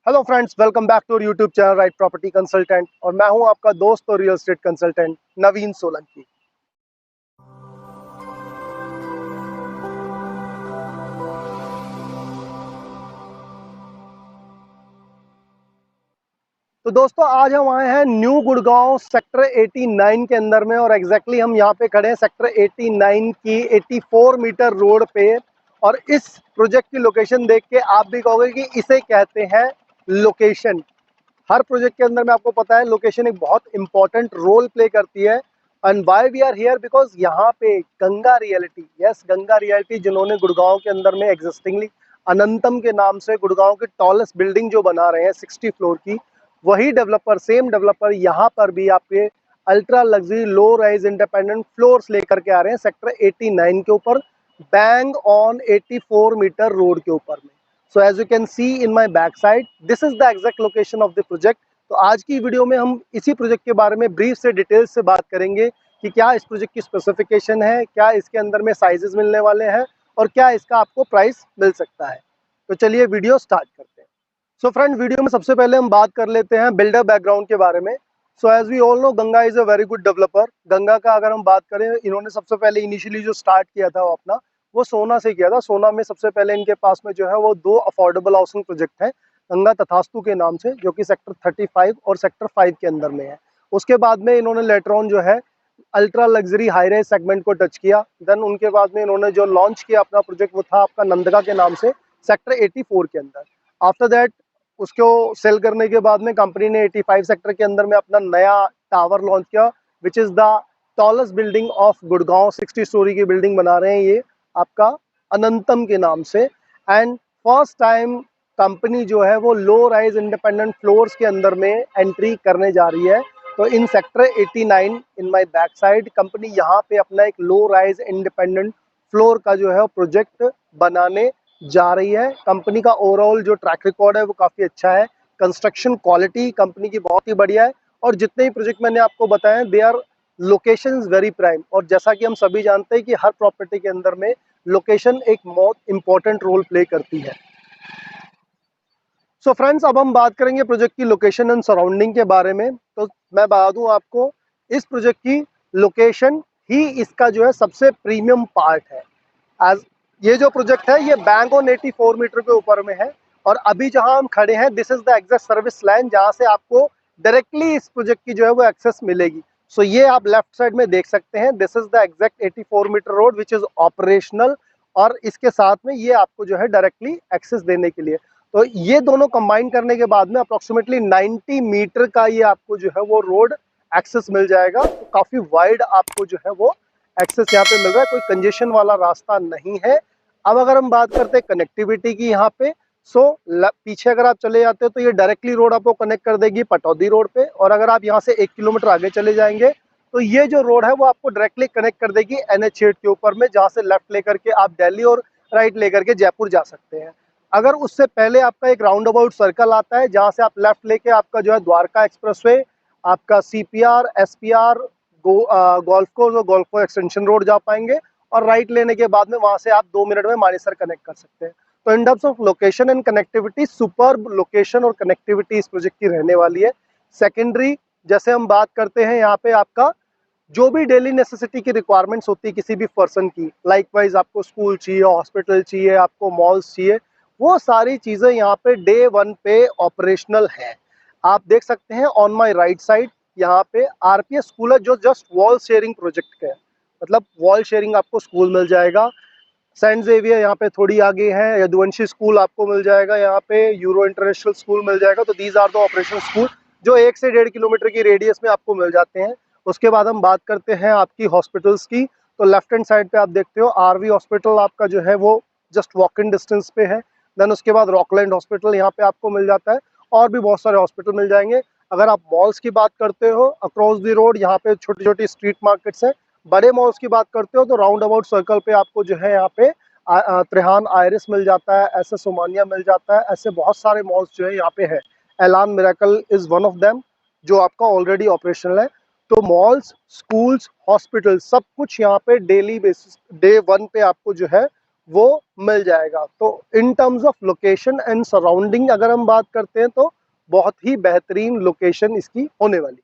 Hello friends, welcome back to YouTube channel right property consultant. और मैं हूं आपका दोस्त और real estate consultant Naveen Solanki. तो दोस्तों, आज हम आए हैं न्यू गुड़गांव सेक्टर 89 के अंदर में। और एग्जैक्टली हम यहां पे खड़े हैं सेक्टर 89 की 84 मीटर रोड पे। और इस प्रोजेक्ट की लोकेशन देख के आप भी कहोगे कि इसे कहते हैं लोकेशन। हर प्रोजेक्ट के अंदर में आपको पता है लोकेशन एक बहुत इंपॉर्टेंट रोल प्ले करती है। And why we are here because यहाँ पे Ganga realty, yes Ganga realty, जिन्होंने गुड़गांव के अंदर में एग्जिस्टिंगली अनंतम के नाम से गुड़गांव की टॉलेस्ट बिल्डिंग जो बना रहे हैं 60 फ्लोर की, वही डेवलपर, सेम डेवलपर यहाँ पर भी आपके ultra luxury low rise independent floors लेकर के आ रहे हैं सेक्टर 89 के ऊपर, बैंग ऑन 84 मीटर रोड के ऊपर में। So as you can see in my back side, this is the exact location of the project। तो आज की वीडियो में हम इसी प्रोजेक्ट के बारे में ब्रीफ से डिटेल्स से बात करेंगे कि क्या इस प्रोजेक्ट की स्पेसिफिकेशन है, क्या इसके अंदर में साइजेस मिलने वाले हैं और क्या इसका आपको प्राइस मिल सकता है। तो चलिए वीडियो स्टार्ट करते हैं। सो फ्रेंड, वीडियो में सबसे पहले हम बात कर लेते हैं बिल्डर बैकग्राउंड के बारे में। So as we all know, Ganga is a very good developer. Ganga का अगर हम बात करें, इन्होंने सबसे पहले इनिशियली जो स्टार्ट किया था वो अपना वो सोना से किया था। सोना में सबसे पहले इनके पास में जो है वो दो अफोर्डेबल हाउसिंग प्रोजेक्ट है, गंगा तथास्तु के नाम से, जो कि सेक्टर 35 और सेक्टर 5 के अंदर में है। उसके बाद में इन्होंने लेटर ऑन जो है ultra luxury high rise segment को टच किया। देन उनके बाद में इन्होंने जो लॉन्च किया अपना प्रोजेक्ट वो था आपका नंदगा के नाम से सेक्टर 84 के अंदर। आफ्टर दैट उसको सेल करने के बाद में कंपनी ने 85 सेक्टर के अंदर में अपना नया टावर लॉन्च किया, which is the tallest building of Gurgaon. 60 story की बिल्डिंग बना रहे हैं ये आपका अनंतम के नाम से। एंड फर्स्ट टाइम कंपनी जो है वो लो राइज इंडिपेंडेंट फ्लोर्स के अंदर में एंट्री करने जा रही है। तो in sector 89 in my back side company यहाँ पे अपना एक लो राइज इंडिपेंडेंट फ्लोर का जो है प्रोजेक्ट बनाने जा रही है। कंपनी का ओवरऑल जो ट्रैक रिकॉर्ड है वो काफ़ी अच्छा है। कंस्ट्रक्शन क्वालिटी कंपनी की बहुत ही बढ़िया है। और जितने ही प्रोजेक्ट मैंने आपको बताए they are locations very prime. और जैसा कि हम सभी जानते हैं कि हर प्रॉपर्टी के अंदर में लोकेशन एक बहुत इंपॉर्टेंट रोल प्ले करती है। सो फ्रेंड्स, अब हम बात करेंगे प्रोजेक्ट की लोकेशन एंड सराउंडिंग के बारे में। तो मैं बता दूं आपको, इस प्रोजेक्ट की लोकेशन ही इसका जो है सबसे प्रीमियम पार्ट है। एज ये जो प्रोजेक्ट है ये बैंक ऑन 84 मीटर के ऊपर में है। और अभी जहां हम खड़े हैं this is the exact service line जहां से आपको डायरेक्टली इस प्रोजेक्ट की जो है वो एक्सेस मिलेगी। सो ये आप लेफ्ट साइड में देख सकते हैं, this is the exact 84 metre road which is operational. और इसके साथ में ये आपको जो है डायरेक्टली एक्सेस देने के लिए, तो ये दोनों कंबाइन करने के बाद में अप्रोक्सीमेटली 90 मीटर का ये आपको जो है वो रोड एक्सेस मिल जाएगा। तो काफी वाइड आपको जो है वो एक्सेस यहाँ पे मिल रहा है, कोई कंजेशन वाला रास्ता नहीं है। अब अगर हम बात करते हैं कनेक्टिविटी की यहाँ पे, सो पीछे अगर आप चले जाते हो तो ये डायरेक्टली रोड आपको कनेक्ट कर देगी पटौदी रोड पे। और अगर आप यहाँ से 1 किलोमीटर आगे चले जाएंगे तो ये जो रोड है वो आपको डायरेक्टली कनेक्ट कर देगी NH8 के ऊपर में, जहाँ से लेफ्ट लेकर के आप दिल्ली और राइट लेकर के जयपुर जा सकते हैं। अगर उससे पहले आपका एक राउंड अबाउट सर्कल आता है जहाँ से आप लेफ्ट लेके आपका जो है द्वारका एक्सप्रेसवे, आपका CPR, SPR, गोल्फ कोर्स और गोल्फ कोर्स एक्सटेंशन रोड जा पाएंगे। और राइट लेने के बाद में वहां से आप 2 मिनट में मानेसर कनेक्ट कर सकते हैं। तो in terms of location and connectivity, superb location और कनेक्टिविटी इस प्रोजेक्ट की रहने वाली है। सेकेंडरी, जैसे हम बात करते हैं यहाँ पे आपका जो भी डेली नेसेसिटी की रिक्वायरमेंट्स होती है किसी भी पर्सन की, लाइकवाइज आपको स्कूल चाहिए, हॉस्पिटल चाहिए, आपको मॉल्स चाहिए, वो सारी चीज़ें यहाँ पे डे वन पे ऑपरेशनल है। आप देख सकते हैं ऑन माय राइट साइड यहाँ पे RPS स्कूल है जो जस्ट वॉल शेयरिंग प्रोजेक्ट का है। मतलब वॉल शेयरिंग आपको स्कूल मिल जाएगा। सेंट जेवियर यहाँ पे थोड़ी आगे है, यदुवंशी स्कूल आपको मिल जाएगा, यहाँ पे यूरो इंटरनेशनल स्कूल मिल जाएगा। तो these are the operational school जो 1 से 1.5 किलोमीटर की रेडियस में आपको मिल जाते हैं। उसके बाद हम बात करते हैं आपकी हॉस्पिटल्स की। तो लेफ्ट हैंड साइड पे आप देखते हो RV हॉस्पिटल आपका जो है वो जस्ट वॉक इन डिस्टेंस पे है। देन उसके बाद रॉकलैंड हॉस्पिटल यहाँ पे आपको मिल जाता है। और भी बहुत सारे हॉस्पिटल मिल जाएंगे। अगर आप मॉल्स की बात करते हो अक्रॉस द रोड यहाँ पे छोटी छोटी स्ट्रीट मार्केट्स हैं। बड़े मॉल्स की बात करते हो तो राउंड अबाउट सर्कल पे आपको जो है यहाँ पे त्रिहान आयरिस मिल जाता है, SS ओमानिया मिल जाता है। ऐसे बहुत सारे मॉल्स जो है यहाँ पे है। एलान miracle is one of them जो आपका ऑलरेडी ऑपरेशनल है। तो मॉल्स, स्कूल्स, हॉस्पिटल सब कुछ यहाँ पे डेली बेसिस डे वन पे आपको जो है वो मिल जाएगा। तो in terms of location and surrounding अगर हम बात करते हैं तो बहुत ही बेहतरीन लोकेशन इसकी होने वाली।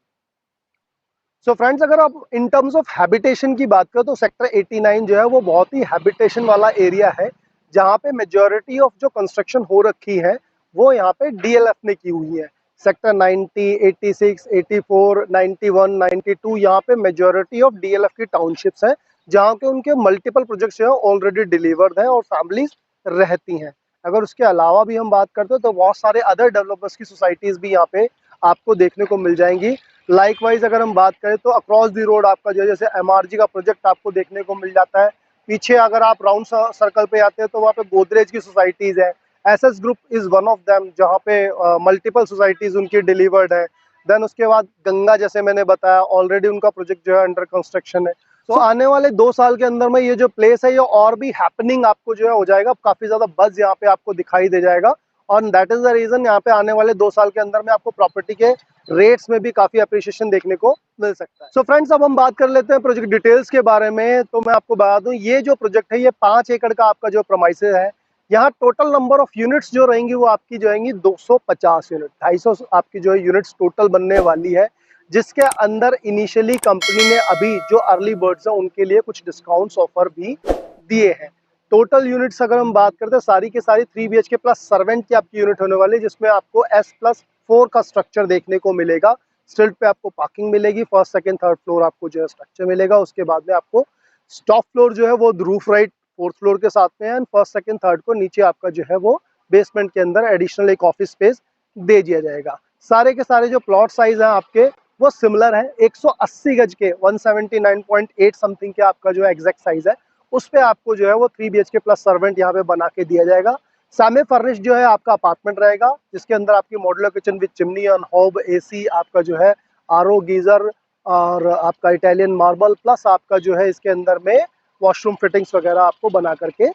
सो फ्रेंड्स, अगर आप इन टर्म्स ऑफ हैबिटेशन की बात करें तो सेक्टर 89 जो है वो बहुत ही हैबिटेशन वाला एरिया है, जहाँ पे मेजॉरिटी ऑफ जो कंस्ट्रक्शन हो रखी है वो यहाँ पे डीएलएफ ने की हुई है। सेक्टर 90, 86, 84, 91, 92 यहाँ पे मेजॉरिटी ऑफ डीएलएफ की टाउनशिप्स हैं, जहाँ के उनके मल्टीपल प्रोजेक्ट्स जो है ऑलरेडी डिलीवर्ड हैं और फैमिलीज रहती हैं। अगर उसके अलावा भी हम बात करते हैं तो बहुत सारे अदर डेवलपर्स की सोसाइटीज़ भी यहाँ पे आपको देखने को मिल जाएंगी। लाइकवाइज अगर हम बात करें तो अक्रॉस दी रोड आपका जो है जैसे एमआरजी का प्रोजेक्ट आपको देखने को मिल जाता है। पीछे अगर आप राउंड सर्कल पे आते हैं तो वहाँ पे गोदरेज की सोसाइटीज़ है। SS group is one of them, जहाँ पे मल्टीपल सोसाइटीज़ उनकी डिलीवर्ड है। देन उसके बाद गंगा, जैसे मैंने बताया, ऑलरेडी उनका प्रोजेक्ट जो है अंडर कंस्ट्रक्शन है। तो आने वाले 2 साल के अंदर में ये जो प्लेस है ये और भी हैपनिंग आपको जो है हो जाएगा, काफ़ी ज़्यादा बज़ यहाँ पे आपको दिखाई दे जाएगा। और दैट इज़ द रीज़न यहाँ पे आने वाले 2 साल के अंदर में आपको प्रॉपर्टी के रेट्स में भी काफ़ी अप्रिशिएशन देखने को मिल सकता है। सो फ्रेंड्स, अब हम बात कर लेते हैं प्रोजेक्ट डिटेल्स के बारे में। तो मैं आपको बता दूं, ये जो प्रोजेक्ट है ये 5 एकड़ का आपका जो प्रमाइसेस है। यहाँ टोटल नंबर ऑफ यूनिट्स जो रहेंगी वो आपकी जो रहेंगी 250 यूनिट, 250 आपकी जो है यूनिट्स टोटल बनने वाली है, जिसके अंदर इनिशियली कंपनी ने अभी जो अर्ली बर्ड्स हैं उनके लिए कुछ डिस्काउंट्स ऑफर भी दिए हैं। टोटल यूनिट्स अगर हम बात करते हैं सारी की सारी 3 BHK प्लस सर्वेंट की आपकी यूनिट होने वाली है, जिसमें आपको S+4 का स्ट्रक्चर देखने को मिलेगा। स्टिल्ट पे आपको पार्किंग मिलेगी, फर्स्ट सेकंड थर्ड फ्लोर आपको जो है स्ट्रक्चर मिलेगा। उसके बाद में आपको स्टॉप फ्लोर जो है वो रूफ राइट फोर्थ फ्लोर के साथ में है, एंड फर्स्ट सेकंड थर्ड को नीचे आपका जो है वो बेसमेंट के अंदर एडिशनल एक ऑफिस स्पेस दे दिया जाएगा। सारे के सारे जो प्लॉट साइज हैं आपके वो सिमिलर है, 180 गज के 179.8 समथिंग के आपका जो है एग्जैक्ट साइज है। उस पे आपको जो है वो 3 BHK प्लस सर्वेंट यहाँ पे बना के दिया जाएगा। सेमी फर्निश्ड जो है आपका अपार्टमेंट रहेगा, जिसके अंदर आपकी modular kitchen with chimney on hob, AC, आपका जो है आरओ, गीजर और आपका इटालियन मार्बल, प्लस आपका जो है इसके अंदर में वॉशरूम फिटिंग्स वगैरह आपको बना करके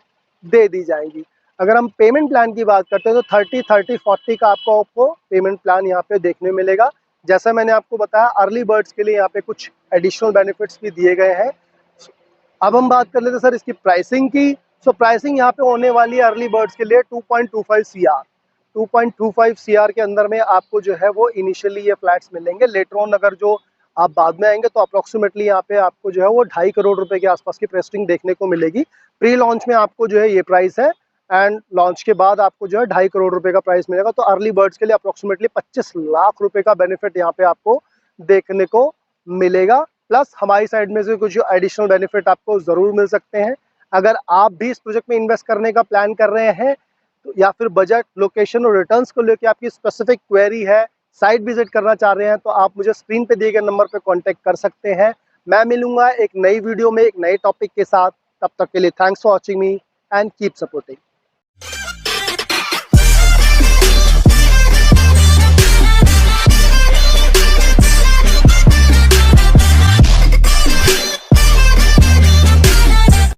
दे दी जाएंगी। अगर हम पेमेंट प्लान की बात करते हैं तो 30-30-40 का आपको पेमेंट प्लान यहाँ पे देखने मिलेगा। जैसा मैंने आपको बताया, अर्ली बर्ड्स के लिए यहाँ पे कुछ एडिशनल बेनिफिट्स भी दिए गए हैं। अब हम बात कर लेते हैं सर इसकी प्राइसिंग की। सो प्राइसिंग यहाँ पे होने वाली है अर्ली बर्ड्स के लिए 2.25 CR। 2.25 CR के अंदर में आपको जो है वो इनिशियली ये फ्लैट्स मिलेंगे। लेटर ऑन अगर जो आप बाद में आएंगे तो अप्रोक्सीमेटली यहाँ पे आपको जो है वो 2.5 करोड़ रुपए के आसपास की प्राइसिंग देखने को मिलेगी। प्री लॉन्च में आपको जो है ये प्राइस है, एंड लॉन्च के बाद आपको जो है 2.5 करोड़ रुपए का प्राइस मिलेगा। तो अर्ली बर्ड्स के लिए अप्रोक्सीमेटली 25 लाख रुपए का बेनिफिट यहाँ पे आपको देखने को मिलेगा। प्लस हमारी साइड में से कुछ एडिशनल बेनिफिट आपको ज़रूर मिल सकते हैं। अगर आप भी इस प्रोजेक्ट में इन्वेस्ट करने का प्लान कर रहे हैं तो, या फिर बजट, लोकेशन और रिटर्न्स को लेकर आपकी स्पेसिफिक क्वेरी है, साइट विजिट करना चाह रहे हैं, तो आप मुझे स्क्रीन पे दिए गए नंबर पे कांटेक्ट कर सकते हैं। मैं मिलूंगा एक नई वीडियो में एक नए टॉपिक के साथ। तब तक के लिए thanks for watching me and keep supporting.